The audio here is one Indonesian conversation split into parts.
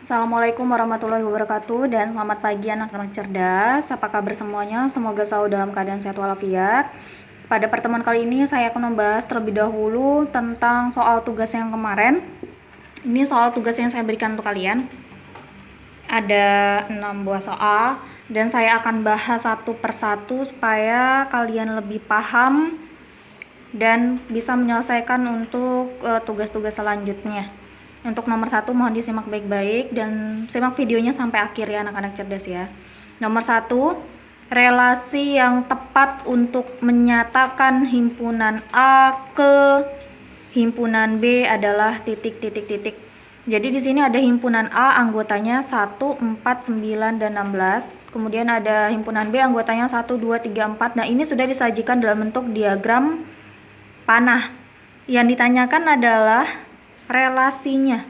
Assalamualaikum warahmatullahi wabarakatuh dan selamat pagi anak-anak cerdas. Apa kabar semuanya? Semoga selalu dalam keadaan sehat walafiat. Pada pertemuan kali ini saya akan membahas terlebih dahulu tentang soal tugas yang kemarin. Ini soal tugas yang saya berikan untuk kalian. Ada 6 buah soal dan saya akan bahas satu persatu supaya kalian lebih paham dan bisa menyelesaikan untuk tugas-tugas selanjutnya. Untuk nomor 1 mohon disimak baik-baik dan simak videonya sampai akhir ya anak-anak cerdas ya. Nomor 1, relasi yang tepat untuk menyatakan himpunan A ke himpunan B adalah titik. Jadi di sini ada himpunan A anggotanya 1, 4, 9 dan 16. Kemudian ada himpunan B anggotanya 1, 2, 3, 4. Nah, ini sudah disajikan dalam bentuk diagram panah. Yang ditanyakan adalah relasinya.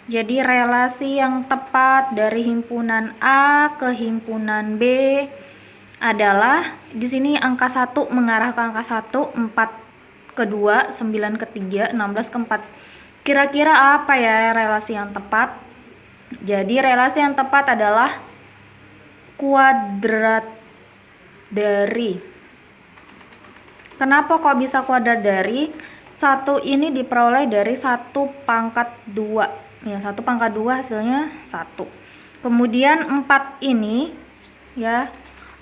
Jadi relasi yang tepat dari himpunan A ke himpunan B adalah di sini angka 1 mengarah ke angka 1, 4 ke 2, 9 ke 3, 16 ke 4. Kira-kira apa ya relasi yang tepat? Jadi relasi yang tepat adalah kuadrat dari. Kenapa kok bisa kuadrat dari? 1 ini diperoleh dari 1 pangkat 2 ya, 1 pangkat 2 hasilnya 1. Kemudian 4 ini ya,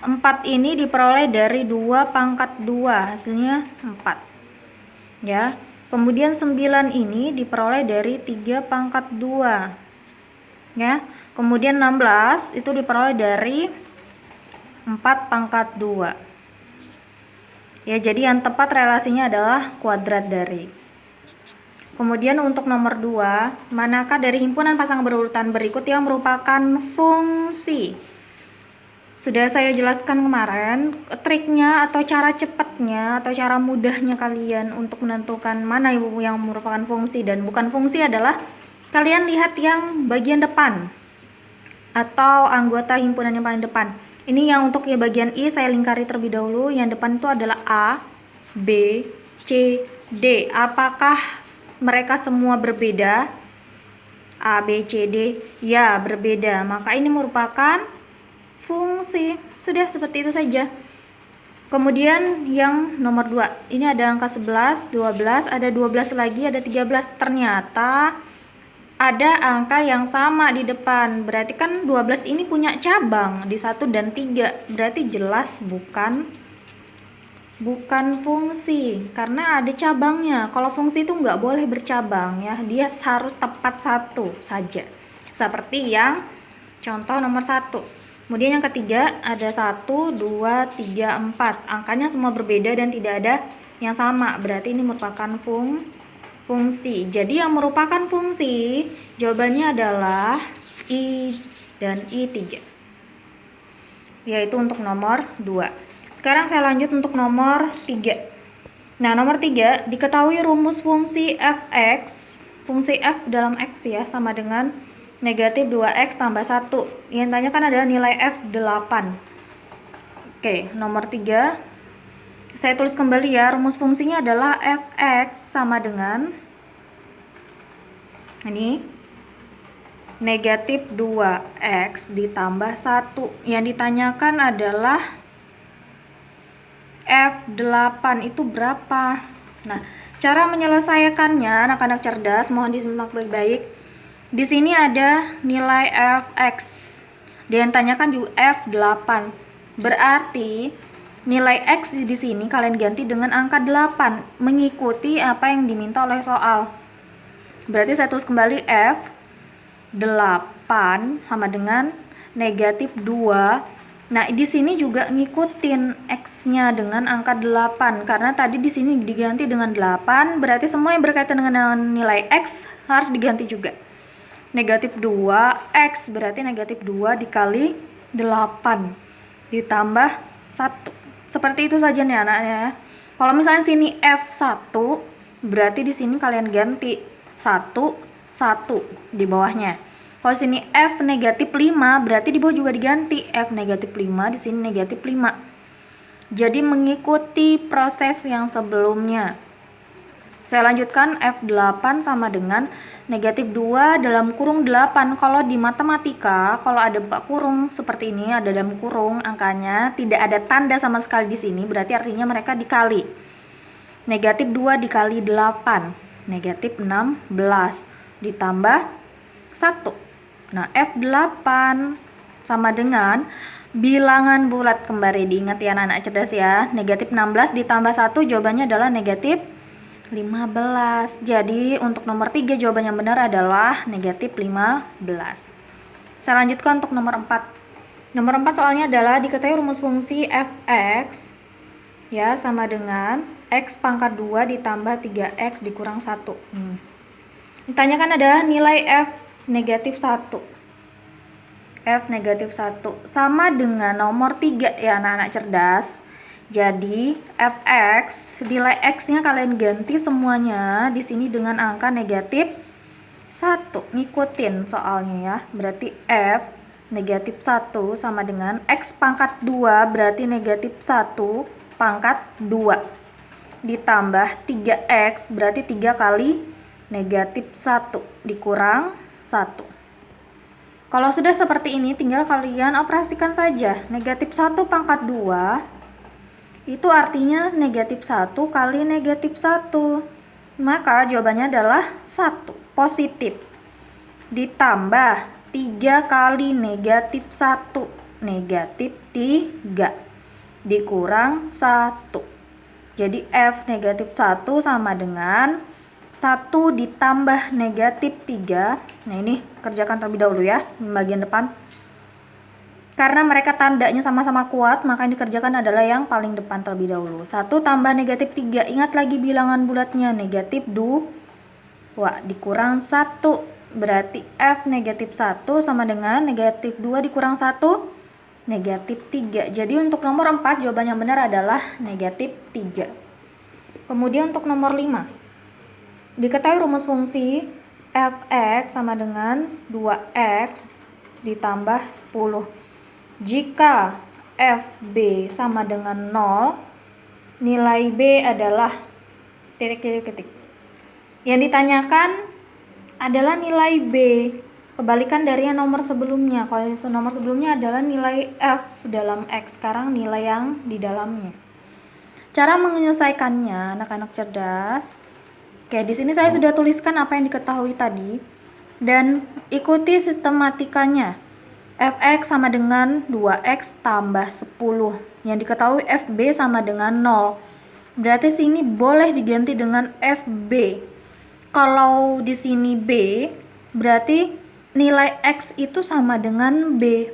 4 ini diperoleh dari 2 pangkat 2 hasilnya 4 ya. Kemudian 9 ini diperoleh dari 3 pangkat 2 ya. Kemudian 16 itu diperoleh dari 4 pangkat 2 ya. Jadi yang tepat relasinya adalah kuadrat dari. Kemudian untuk nomor 2, manakah dari himpunan pasangan berurutan berikut yang merupakan fungsi? Sudah saya jelaskan kemarin, triknya atau cara cepatnya atau cara mudahnya kalian untuk menentukan mana yang merupakan fungsi dan bukan fungsi adalah kalian lihat yang bagian depan atau anggota himpunan yang paling depan. Ini yang untuk bagian I saya lingkari terlebih dahulu. Yang depan itu adalah A, B, C, D. Apakah mereka semua berbeda? A, B, C, D. Ya, berbeda. Maka ini merupakan fungsi. Sudah seperti itu saja. Kemudian yang nomor 2. Ini ada angka 11, 12, ada 12 lagi, ada 13. Ternyata ada angka yang sama di depan. Berarti kan 12 ini punya cabang di 1 dan 3. Berarti jelas bukan fungsi karena ada cabangnya. Kalau fungsi itu nggak boleh bercabang ya. Dia harus tepat 1 saja. Seperti yang contoh nomor 1. Kemudian yang ketiga ada 1, 2, 3, 4. Angkanya semua berbeda dan tidak ada yang sama. Berarti ini merupakan fungsi. Jadi yang merupakan fungsi jawabannya adalah I dan I3. Yaitu untuk nomor 2. Sekarang saya lanjut untuk nomor 3. Nah, nomor 3, diketahui rumus fungsi fx. Fungsi f dalam x ya sama dengan negatif 2x tambah 1. Yang ditanyakan adalah nilai f8. Oke, nomor 3. Saya tulis kembali ya, rumus fungsinya adalah fx sama dengan ini negatif 2x ditambah 1. Yang ditanyakan adalah F8 itu berapa? Nah, cara menyelesaikannya anak-anak cerdas mohon disimak baik-baik. Di sini ada nilai fx. Dia tanyakan juga F8. Berarti nilai x di sini kalian ganti dengan angka 8 mengikuti apa yang diminta oleh soal. Berarti saya tulis kembali F8 sama dengan negatif 2. Nah, di sini juga ngikutin x-nya dengan angka 8 karena tadi di sini diganti dengan 8, berarti semua yang berkaitan dengan nilai x harus diganti juga. Negatif 2x berarti negatif 2 dikali 8 ditambah 1. Seperti itu saja nih anaknya. Kalau misalnya sini F1 berarti di sini kalian ganti 1 di bawahnya. Kalau sini F negatif 5 berarti di bawah juga diganti F negatif 5, di sini negatif 5. Jadi mengikuti proses yang sebelumnya. Saya lanjutkan F8 sama dengan negatif 2 dalam kurung 8. Kalau di matematika, kalau ada buka kurung seperti ini, ada dalam kurung angkanya, tidak ada tanda sama sekali di sini, berarti artinya mereka dikali. Negatif 2 dikali 8, negatif 16, ditambah 1. Nah, F8 sama dengan bilangan bulat, kembali diingat ya anak-anak cerdas ya. Negatif 16 ditambah 1, jawabannya adalah negatif 15. Jadi untuk nomor 3 jawaban yang benar adalah negatif 15. Saya lanjutkan untuk nomor 4. Nomor 4 soalnya adalah diketahui rumus fungsi fx ya sama dengan x pangkat 2 ditambah 3x dikurang 1. Ditanyakan ada nilai f negatif 1. F negatif 1 sama dengan nomor 3 ya anak-anak cerdas. Jadi fx, nilai x-nya kalian ganti semuanya di sini dengan angka negatif 1. Ngikutin soalnya ya. Berarti f negatif 1 sama dengan x pangkat 2 berarti negatif 1 pangkat 2 ditambah 3x berarti 3 kali negatif 1 dikurang 1. Kalau sudah seperti ini tinggal kalian operasikan saja. Negatif 1 pangkat 2 itu artinya negatif 1 kali negatif 1. Maka jawabannya adalah 1 positif. Ditambah 3 kali negatif 1 negatif 3 dikurang 1. Jadi F negatif 1 sama dengan 1 ditambah negatif 3. Nah ini kerjakan terlebih dahulu ya bagian depan. Karena mereka tandanya sama-sama kuat, maka yang dikerjakan adalah yang paling depan terlebih dahulu. 1 tambah negatif 3, ingat lagi bilangan bulatnya, negatif 2 dikurang 1. Berarti F negatif 1 sama dengan negatif 2 dikurang 1, negatif 3. Jadi untuk nomor 4, jawaban yang benar adalah negatif 3. Kemudian untuk nomor 5, diketahui rumus fungsi fx sama dengan 2x ditambah 10. Jika fb sama dengan 0, nilai b adalah titik. Yang ditanyakan adalah nilai b, kebalikan dari yang nomor sebelumnya. Kalau nomor sebelumnya adalah nilai f dalam x, sekarang nilai yang di dalamnya. Cara menyelesaikannya anak-anak cerdas. Oke, di sini saya sudah tuliskan apa yang diketahui tadi dan ikuti sistematikanya. Fx sama dengan 2x tambah 10. Yang diketahui Fb sama dengan 0. Berarti sini boleh diganti dengan Fb. Kalau di sini B, berarti nilai x itu sama dengan B.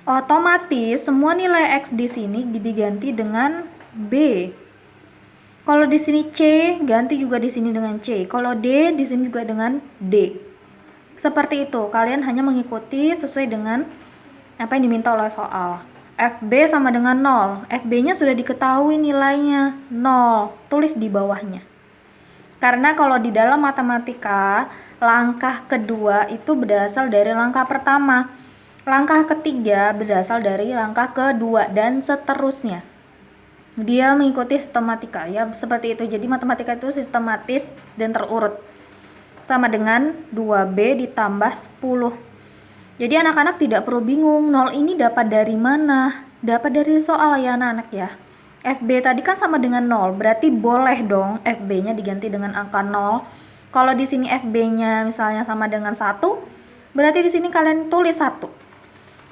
Otomatis semua nilai x di sini diganti dengan B. Kalau di sini C, ganti juga di sini dengan C. Kalau D, di sini juga dengan D. Seperti itu, kalian hanya mengikuti sesuai dengan apa yang diminta oleh soal. FB sama dengan 0. FB-nya sudah diketahui nilainya 0. Tulis di bawahnya. Karena kalau di dalam matematika, langkah kedua itu berasal dari langkah pertama. Langkah ketiga berasal dari langkah kedua dan seterusnya. Dia mengikuti sistematika ya, seperti itu. Jadi matematika itu sistematis dan terurut. Sama dengan 2B ditambah 10. Jadi anak-anak tidak perlu bingung, 0 ini dapat dari mana? Dapat dari soal ya anak-anak ya. FB tadi kan sama dengan 0, berarti boleh dong FB-nya diganti dengan angka 0. Kalau di sini FB-nya misalnya sama dengan 1, berarti di sini kalian tulis 1.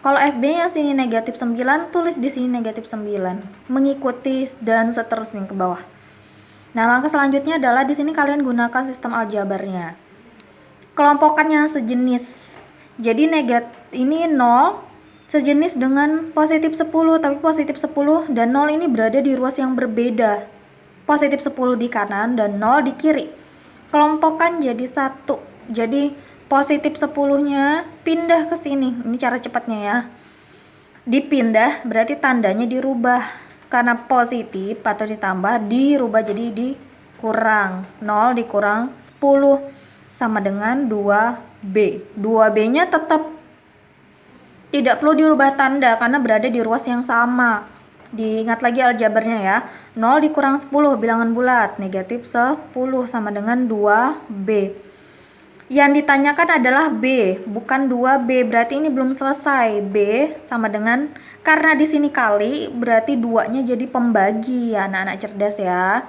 Kalau FB-nya sini negatif 9, tulis di sini negatif 9. Mengikuti dan seterusnya ke bawah. Nah, langkah selanjutnya adalah di sini kalian gunakan sistem aljabarnya. Kelompokannya sejenis. Jadi ini 0 sejenis dengan positif 10, tapi positif 10 dan 0 ini berada di ruas yang berbeda. Positif 10 di kanan dan 0 di kiri. Kelompokkan jadi 1. Jadi positif 10-nya pindah ke sini. Ini cara cepatnya ya. Dipindah berarti tandanya dirubah. Karena positif atau ditambah dirubah jadi dikurang. 0 dikurang 10 sama dengan 2B. 2B-nya tetap tidak perlu dirubah tanda karena berada di ruas yang sama. Diingat lagi aljabarnya ya. 0 dikurang 10 bilangan bulat, negatif 10 sama dengan 2B. Yang ditanyakan adalah B, bukan 2B. Berarti ini belum selesai. B sama dengan, karena di sini kali, berarti 2-nya jadi pembagi ya anak-anak cerdas ya.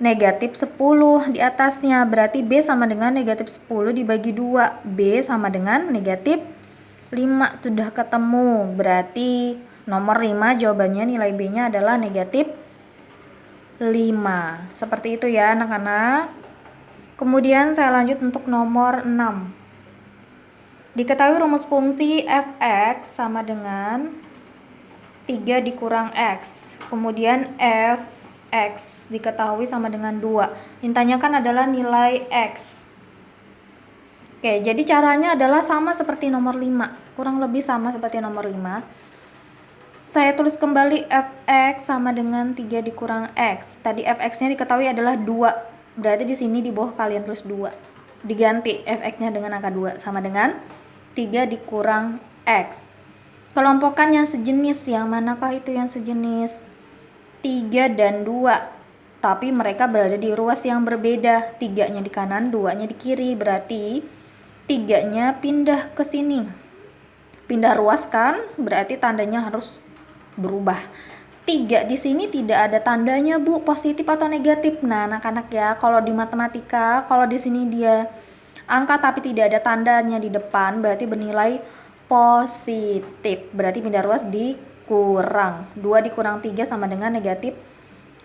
Negatif 10 di atasnya, berarti B sama dengan negatif 10 dibagi 2. B sama dengan negatif 5. Sudah ketemu, berarti nomor 5 jawabannya nilai B-nya adalah negatif 5. Seperti itu ya anak-anak. Kemudian saya lanjut untuk nomor 6. Diketahui rumus fungsi f(x) sama dengan 3 dikurang x. Kemudian f(x) diketahui sama dengan 2. Yang ditanyakan adalah nilai x. Oke, jadi caranya adalah sama seperti nomor 5. Kurang lebih sama seperti nomor 5. Saya tulis kembali f(x) sama dengan 3 dikurang x. Tadi f(x)-nya diketahui adalah 2. Berarti di sini di bawah kalian tulis 2. Diganti f(x)-nya dengan angka 2 sama dengan 3 dikurang x. Kelompokan yang sejenis, yang manakah itu yang sejenis? 3 dan 2. Tapi mereka berada di ruas yang berbeda. 3-nya di kanan, 2-nya di kiri. Berarti 3-nya pindah ke sini. Pindah ruas kan? Berarti tandanya harus berubah. 3 di sini tidak ada tandanya, Bu, positif atau negatif. Nah, anak-anak ya, kalau di matematika, kalau di sini dia angka tapi tidak ada tandanya di depan, berarti bernilai positif. Berarti pindah ruas dikurang. 2 dikurang 3 sama dengan negatif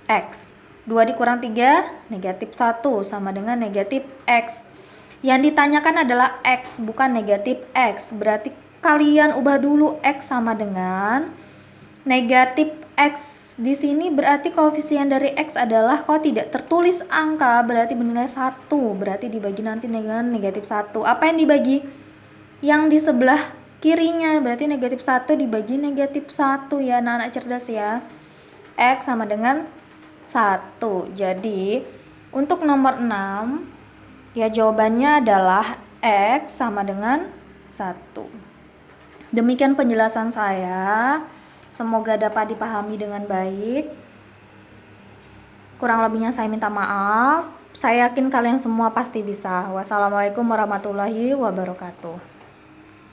x. 2 dikurang 3, negatif 1 sama dengan negatif x. Yang ditanyakan adalah x, bukan negatif x. Berarti kalian ubah dulu x sama dengan negatif x. Di sini berarti koefisien dari x adalah, kalau tidak tertulis angka berarti bernilai 1. Berarti dibagi nanti dengan negatif 1. Apa yang dibagi? Yang di sebelah kirinya, berarti negatif 1 dibagi negatif 1 ya anak-anak cerdas ya. X sama dengan 1. Jadi untuk nomor 6 ya jawabannya adalah x sama dengan 1. Demikian penjelasan saya. Semoga dapat dipahami dengan baik. Kurang lebihnya saya minta maaf. Saya yakin kalian semua pasti bisa. Wassalamualaikum warahmatullahi wabarakatuh.